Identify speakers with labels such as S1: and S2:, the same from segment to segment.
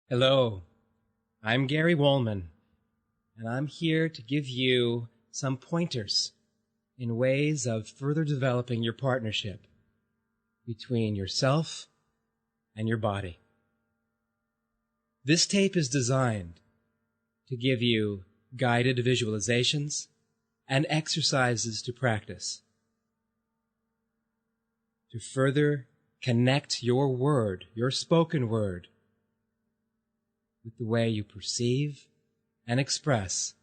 S1: Hello, I'm Gary Wohlman, and I'm here to give you some pointers in ways of further developing your partnership between yourself and your body. This tape is designed to give you guided visualizations and exercises to practice, to further connect your word, your spoken word, with the way you perceive and express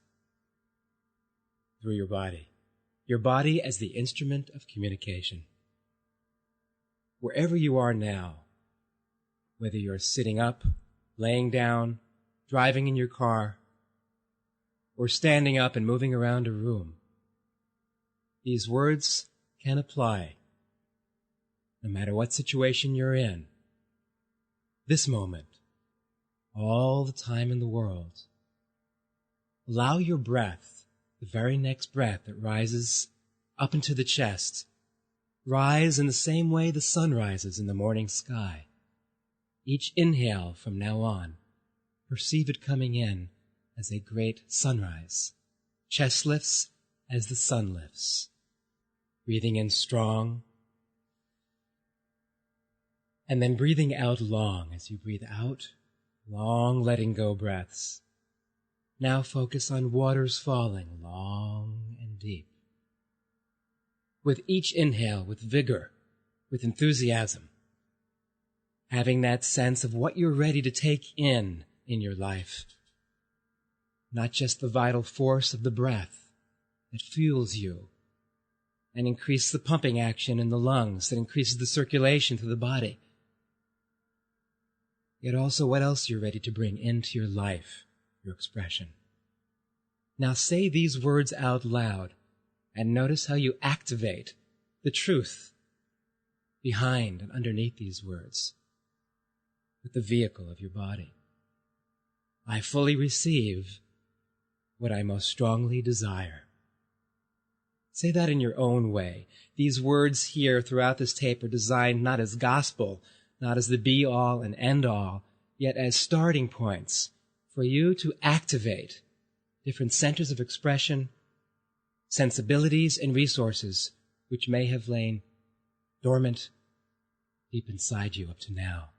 S1: through your body as the instrument of communication. Wherever you are now, whether you're sitting up, laying down, driving in your car, or standing up and moving around a room, these words can apply no matter what situation you're in. This moment, all the time in the world. Allow your breath, the very next breath that rises up into the chest, rise in the same way the sun rises in the morning sky. Each inhale from now on, perceive it coming in as a great sunrise. Chest lifts as the sun lifts. Breathing in strong, and then breathing out long as you breathe out. Long letting go breaths. Now focus on waters falling long and deep. With each inhale, with vigor, with enthusiasm, having that sense of what you're ready to take in your life. Not just the vital force of the breath that fuels you and increases the pumping action in the lungs, that increases the circulation to the body. Yet also what else you're ready to bring into your life, your expression. Now say these words out loud and notice how you activate the truth behind and underneath these words with the vehicle of your body. I fully receive what I most strongly desire. Say that in your own way. These words here throughout this tape are designed not as gospel, not as the be-all and end-all, yet as starting points for you to activate different centers of expression, sensibilities, and resources which may have lain dormant deep inside you up to now.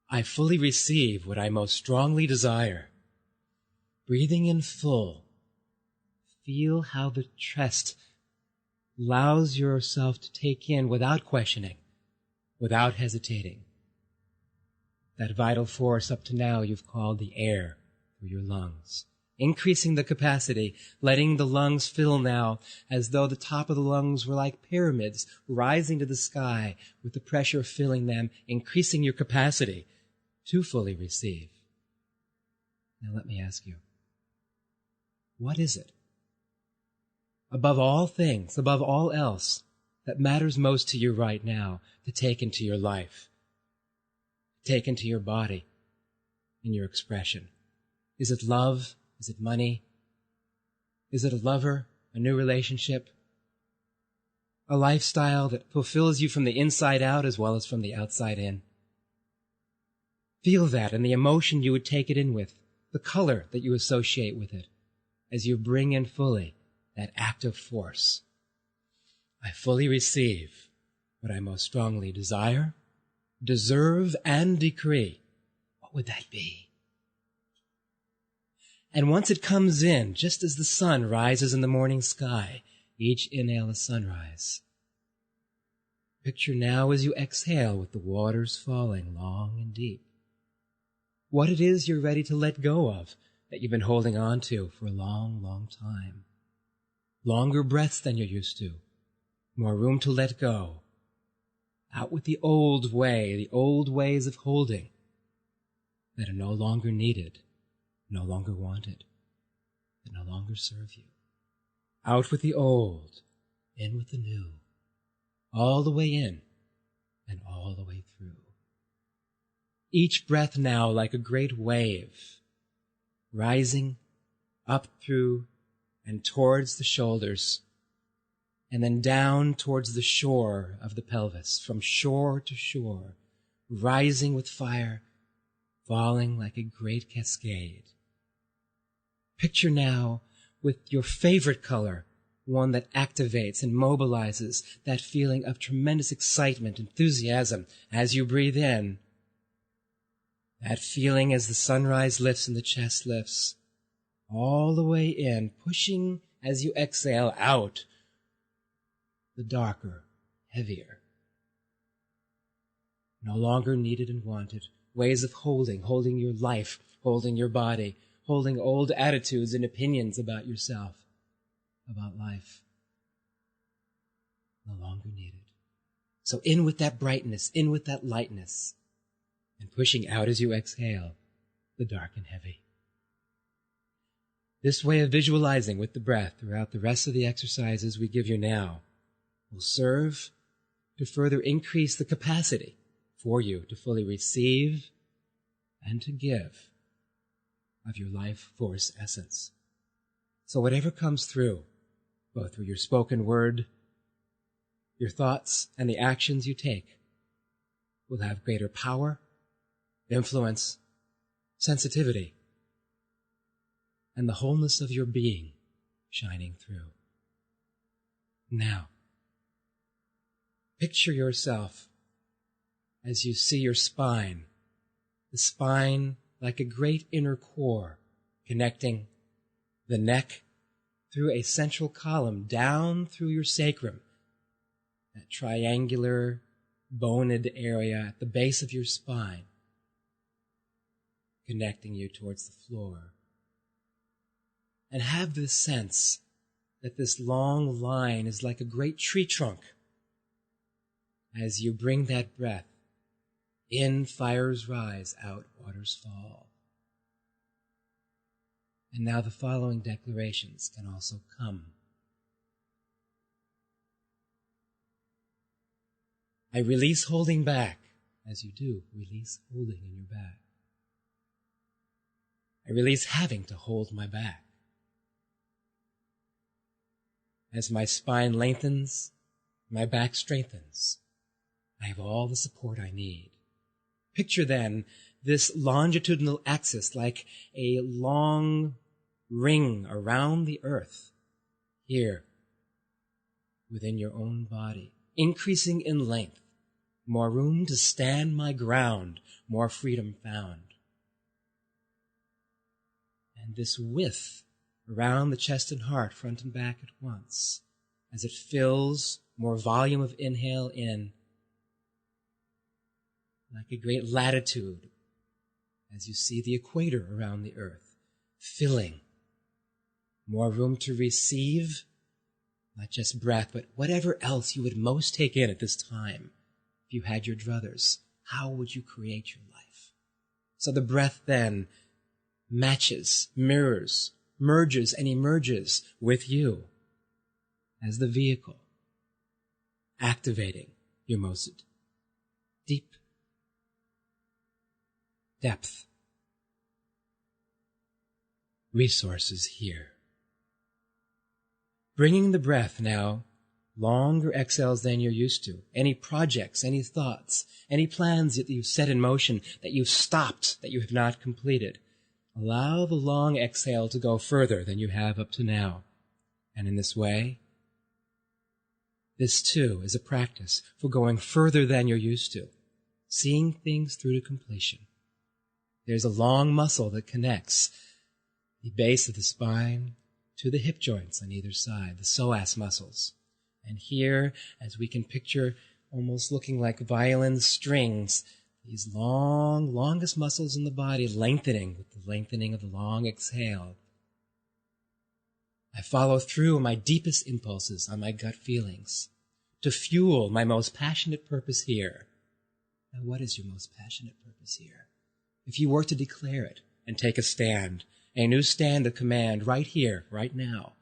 S1: I fully receive what I most strongly desire. Breathing in full, feel how the chest allows yourself to take in without questioning, without hesitating. That vital force up to now you've called the air through your lungs. Increasing the capacity, letting the lungs fill now as though the top of the lungs were like pyramids rising to the sky with the pressure filling them, increasing your capacity to fully receive. Now let me ask you, what is it, above all things, above all else, that matters most to you right now to take into your life, to take into your body, in your expression? Is it love? Is it money? Is it a lover, a new relationship, a lifestyle that fulfills you from the inside out as well as from the outside in? Feel that and the emotion you would take it in with, the color that you associate with it, as you bring in fully that active force. I fully receive what I most strongly desire, deserve, and decree. What would that be? And once it comes in, just as the sun rises in the morning sky, each inhale a sunrise. Picture now as you exhale with the waters falling long and deep, what it is you're ready to let go of that you've been holding on to for a long, long time. Longer breaths than you're used to. More room to let go. Out with the old way, the old ways of holding that are no longer needed, no longer wanted, that no longer serve you. Out with the old, in with the new, all the way in and all the way through. Each breath now like a great wave, rising up through and towards the shoulders, and then down towards the shore of the pelvis, from shore to shore, rising with fire, falling like a great cascade. Picture now with your favorite color, one that activates and mobilizes that feeling of tremendous excitement, enthusiasm as you breathe in. That feeling as the sunrise lifts and the chest lifts, all the way in, pushing as you exhale out the darker, heavier, no longer needed and wanted ways of holding your life, holding your body, holding old attitudes and opinions about yourself, about life. No longer needed. So in with that brightness, in with that lightness, and pushing out as you exhale the dark and heavy. This way of visualizing with the breath throughout the rest of the exercises we give you now will serve to further increase the capacity for you to fully receive and to give of your life force essence. So whatever comes through, both through your spoken word, your thoughts, and the actions you take, will have greater power, influence, sensitivity, and the wholeness of your being shining through. Now, picture yourself as you see your spine, the spine like a great inner core connecting the neck through a central column down through your sacrum, that triangular boned area at the base of your spine, connecting you towards the floor. And have this sense that this long line is like a great tree trunk. As you bring that breath, in fires rise, out waters fall. And now the following declarations can also come. I release holding back. As you do, release holding in your back. I release having to hold my back. As my spine lengthens, my back strengthens. I have all the support I need. Picture then this longitudinal axis like a long ring around the earth, here, within your own body, increasing in length, more room to stand my ground, more freedom found. And this width around the chest and heart, front and back at once, as it fills more volume of inhale in, like a great latitude, as you see the equator around the earth, filling more room to receive, not just breath, but whatever else you would most take in at this time. If you had your druthers, how would you create your life? So the breath then matches, mirrors, merges and emerges with you as the vehicle, activating your most deep depth resources here. Bringing the breath now, longer exhales than you're used to. Any projects, any thoughts, any plans that you've set in motion, that you've stopped, that you have not completed. Allow the long exhale to go further than you have up to now. And in this way, this too is a practice for going further than you're used to, seeing things through to completion. There's a long muscle that connects the base of the spine to the hip joints on either side, the psoas muscles. And here, as we can picture almost looking like violin strings, these longest muscles in the body lengthening with the lengthening of the long exhale. I follow through my deepest impulses on my gut feelings to fuel my most passionate purpose here. Now, what is your most passionate purpose here? If you were to declare it and take a stand, a new stand of command right here, right now,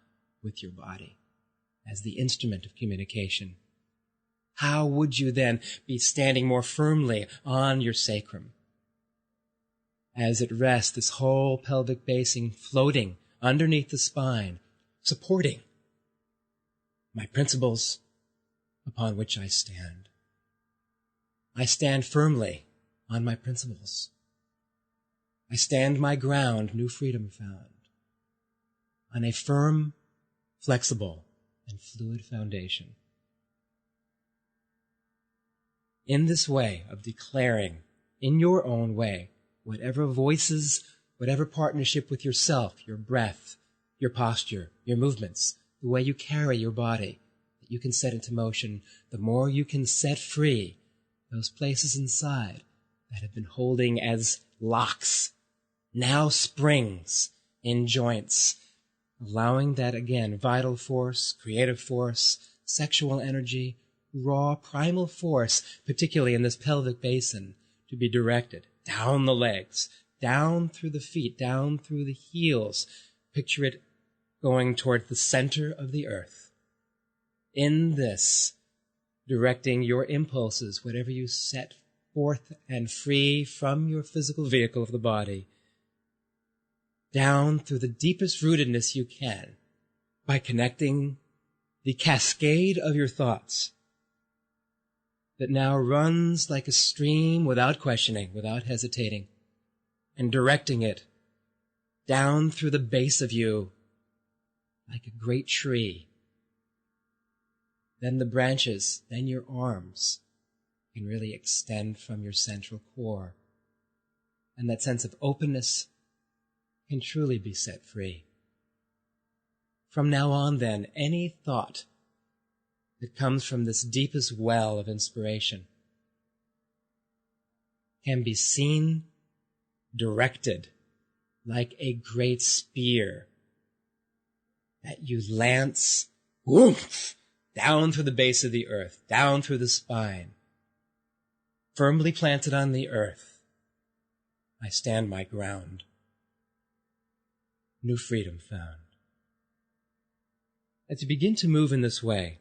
S1: with your body as the instrument of communication, how would you then be standing more firmly on your sacrum? As it rests, this whole pelvic basing floating underneath the spine, supporting my principles upon which I stand. I stand firmly on my principles. I stand my ground, new freedom found, on a firm, flexible, and fluid foundation. In this way of declaring, in your own way, whatever voices, whatever partnership with yourself, your breath, your posture, your movements, the way you carry your body, that you can set into motion, the more you can set free those places inside that have been holding as locks, now springs in joints, allowing that, again, vital force, creative force, sexual energy, raw primal force, particularly in this pelvic basin, to be directed down the legs, down through the feet, down through the heels. Picture it going toward the center of the earth. In this, directing your impulses, whatever you set forth and free from your physical vehicle of the body, down through the deepest rootedness you can by connecting the cascade of your thoughts that now runs like a stream without questioning, without hesitating, and directing it down through the base of you like a great tree. Then the branches, then your arms can really extend from your central core. And that sense of openness can truly be set free. From now on, then, any thought that comes from this deepest well of inspiration can be seen, directed like a great spear that you lance, whoomph, down through the base of the earth, down through the spine, firmly planted on the earth. I stand my ground. New freedom found. As you begin to move in this way,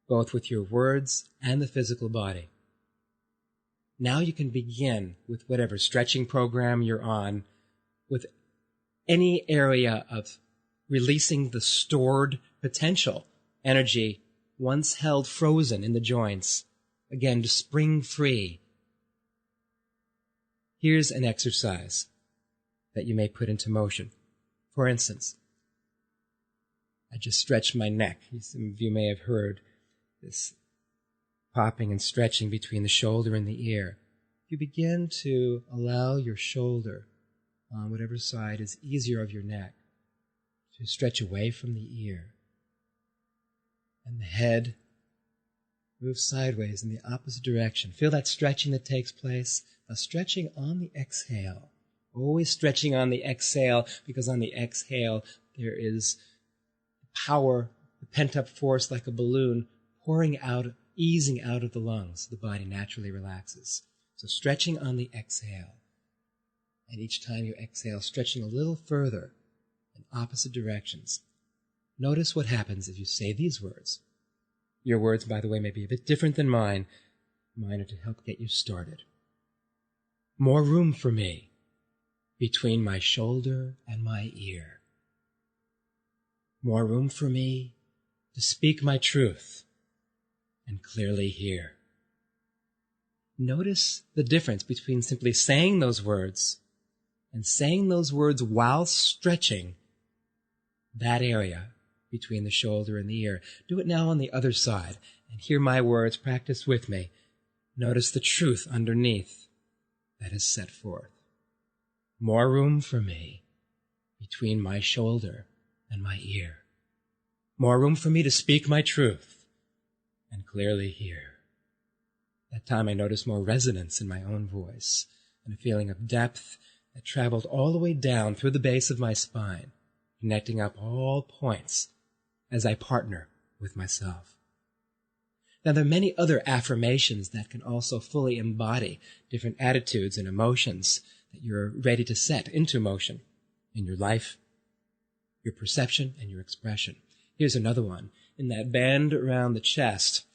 S1: both with your words and the physical body, now you can begin with whatever stretching program you're on, with any area of releasing the stored potential energy once held frozen in the joints, again to spring free. Here's an exercise that you may put into motion. For instance, I just stretched my neck. Some of you may have heard this popping and stretching between the shoulder and the ear. You begin to allow your shoulder on whatever side is easier of your neck to stretch away from the ear. And the head moves sideways in the opposite direction. Feel that stretching that takes place. A stretching on the exhale. Always stretching on the exhale, because on the exhale there is power, the pent-up force like a balloon pouring out, easing out of the lungs. The body naturally relaxes. So stretching on the exhale. And each time you exhale, stretching a little further in opposite directions. Notice what happens if you say these words. Your words, by the way, may be a bit different than mine. Mine are to help get you started. More room for me between my shoulder and my ear. More room for me to speak my truth and clearly hear. Notice the difference between simply saying those words and saying those words while stretching that area between the shoulder and the ear. Do it now on the other side and hear my words. Practice with me. Notice the truth underneath that is set forth. More room for me between my shoulder and my ear. More room for me to speak my truth and clearly hear. That time I noticed more resonance in my own voice and a feeling of depth that traveled all the way down through the base of my spine, connecting up all points as I partner with myself. Now, there are many other affirmations that can also fully embody different attitudes and emotions that you're ready to set into motion in your life, your perception, and your expression. Here's another one. In that band around the chest,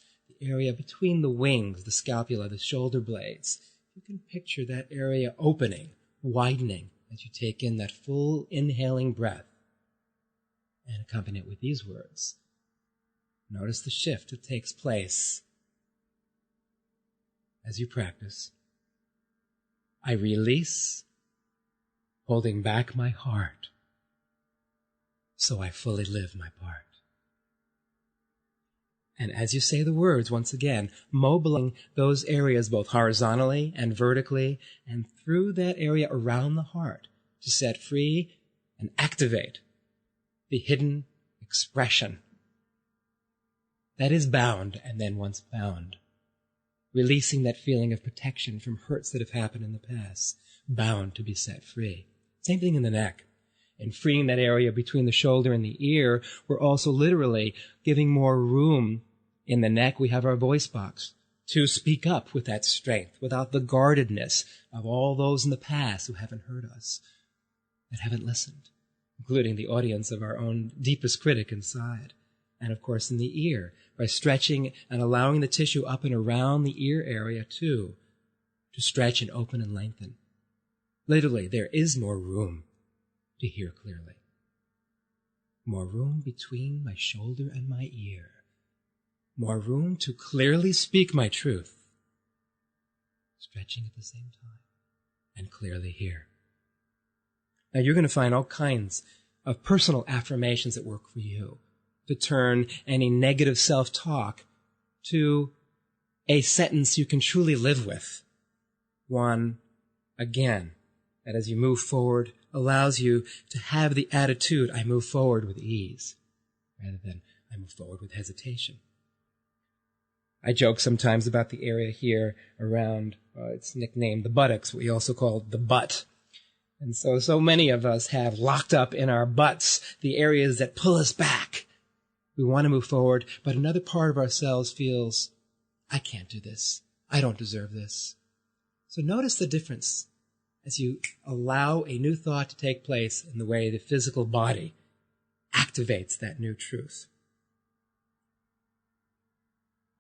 S1: the area between the wings, the scapula, the shoulder blades, you can picture that area opening, widening as you take in that full inhaling breath and accompany it with these words. Notice the shift that takes place as you practice. I release holding back my heart, so I fully live my part. And as you say the words, once again, mobilizing those areas both horizontally and vertically, and through that area around the heart to set free and activate the hidden expression that is bound, and then once bound, releasing that feeling of protection from hurts that have happened in the past, bound to be set free. Same thing in the neck. In freeing that area between the shoulder and the ear, we're also literally giving more room in the neck. We have our voice box to speak up with that strength, without the guardedness of all those in the past who haven't heard us, that haven't listened, including the audience of our own deepest critic inside. And of course in the ear, by stretching and allowing the tissue up and around the ear area too, to stretch and open and lengthen. Literally, there is more room to hear clearly. More room between my shoulder and my ear. More room to clearly speak my truth. Stretching at the same time and clearly hear. Now you're going to find all kinds of personal affirmations that work for you to turn any negative self-talk to a sentence you can truly live with. One, again, that as you move forward allows you to have the attitude, I move forward with ease, rather than I move forward with hesitation. I joke sometimes about the area here around, it's nicknamed the buttocks, what we also call the butt. And so many of us have locked up in our butts the areas that pull us back. We want to move forward, but another part of ourselves feels, I can't do this. I don't deserve this. So notice the difference as you allow a new thought to take place in the way the physical body activates that new truth.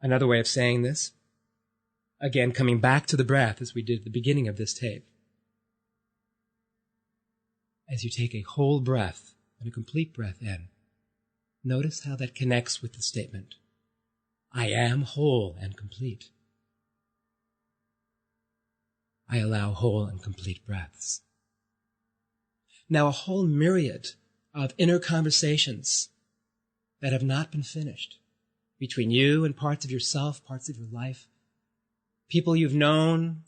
S1: Another way of saying this, again, coming back to the breath as we did at the beginning of this tape. As you take a whole breath and a complete breath in, notice how that connects with the statement, I am whole and complete. I allow whole and complete breaths. Now a whole myriad of inner conversations that have not been finished between you and parts of yourself, parts of your life, people you've known,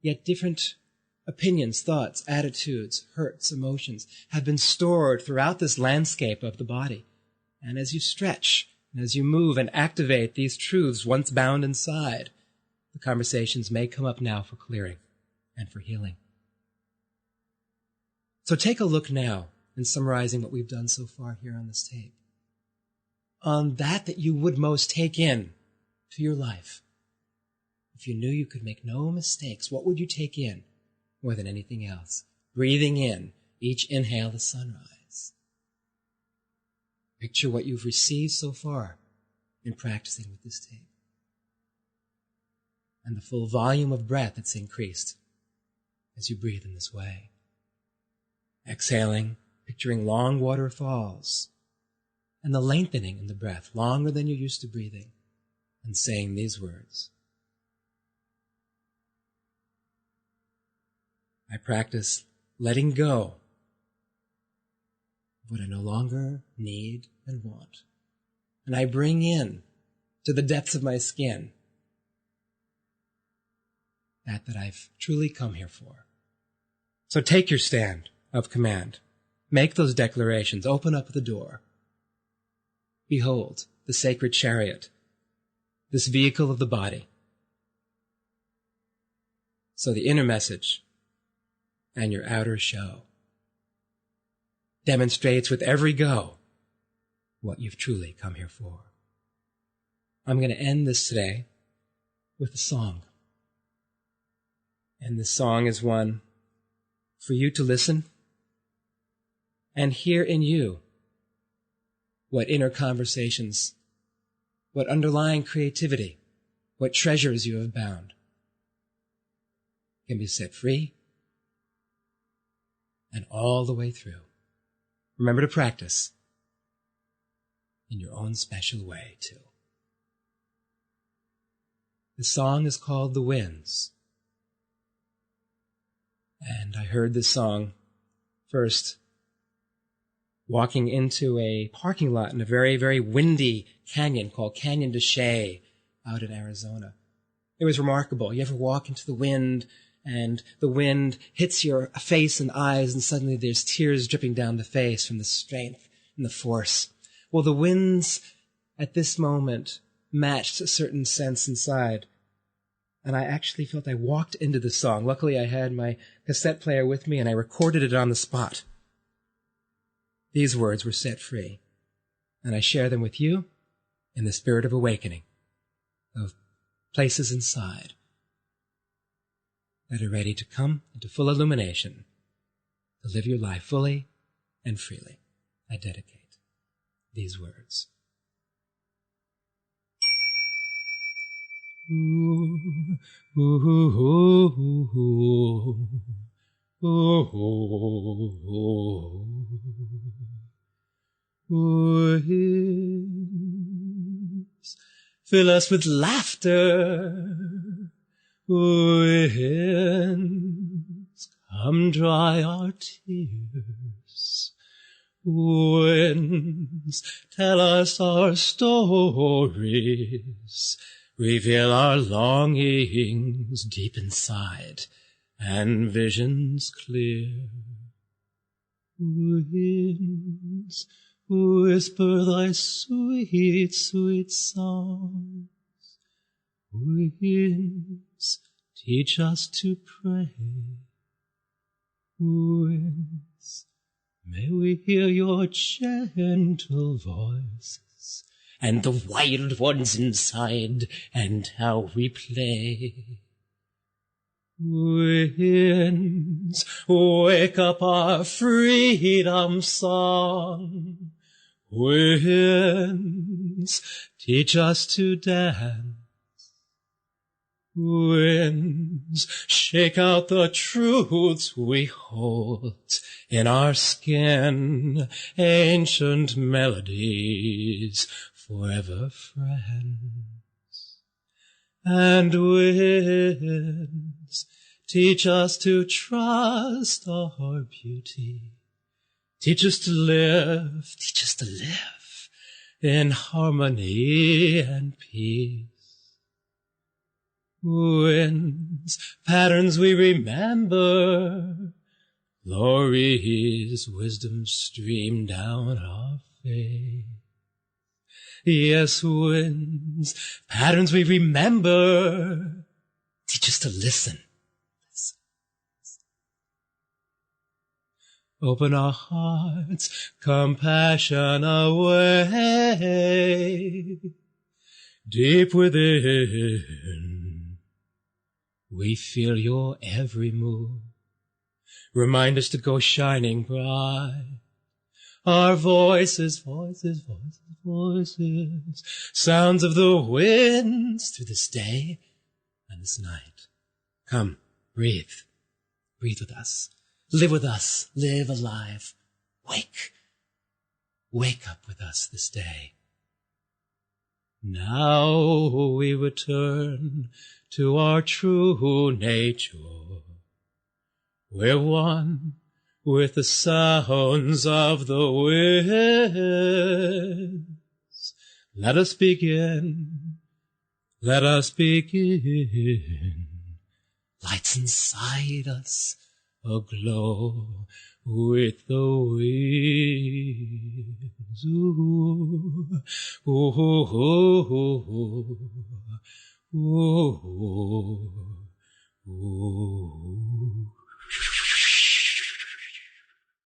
S1: yet different opinions, thoughts, attitudes, hurts, emotions have been stored throughout this landscape of the body. And as you stretch, and as you move and activate these truths once bound inside, the conversations may come up now for clearing and for healing. So take a look now in summarizing what we've done so far here on this tape, on that you would most take in to your life. If you knew you could make no mistakes, what would you take in more than anything else? Breathing in each inhale the sunrise. Picture what you've received so far in practicing with this tape. And the full volume of breath that's increased as you breathe in this way. Exhaling, picturing long waterfalls, and the lengthening in the breath, longer than you're used to breathing, and saying these words. I practice letting go of what I no longer need and want. And I bring in to the depths of my skin that I've truly come here for. So take your stand of command. Make those declarations. Open up the door. Behold, the sacred chariot, this vehicle of the body. So the inner message and your outer show demonstrates with every go what you've truly come here for. I'm going to end this today with a song. And this song is one for you to listen and hear in you what inner conversations, what underlying creativity, what treasures you have bound can be set free and all the way through. Remember to practice in your own special way, too. The song is called The Winds. And I heard this song first walking into a parking lot in a very, very windy canyon called Canyon de Chelly out in Arizona. It was remarkable. You ever walk into the wind and the wind hits your face and eyes and suddenly there's tears dripping down the face from the strength and the force. Well, the winds at this moment matched a certain sense inside. And I actually felt I walked into the song. Luckily, I had my cassette player with me and I recorded it on the spot. These words were set free. And I share them with you in the spirit of awakening, of places inside that are ready to come into full illumination, to live your life fully and freely. I dedicate these words. Ooh, ooh, ooh, ooh, ooh, ooh. Fill us with laughter. Winds, come dry our tears. Winds, tell us our stories. Reveal our longings deep inside and visions clear. Winds, whisper thy sweet, sweet songs. Winds, teach us to pray. Winds, may we hear your gentle voices and the wild ones inside and how we play. Winds, wake up our freedom song. Winds, teach us to dance. Winds, shake out the truths we hold in our skin, ancient melodies, forever friends. And winds, teach us to trust our beauty. Teach us to live in harmony and peace. Winds, patterns we remember, glory's wisdom stream down our face. Yes, winds, patterns we remember, teach us to listen. Open our hearts, compassion away, deep within. We feel your every move. Remind us to go shining bright. Our voices, voices, voices, voices, sounds of the winds through this day and this night. Come, breathe. Breathe with us. Live with us. Live alive. Wake. Wake up with us this day. Now we return to our true nature. We're one with the sounds of the winds. Let us begin. Let us begin. Lights inside us aglow with the winds. Ooh, ooh, ooh, ooh, ooh, ooh.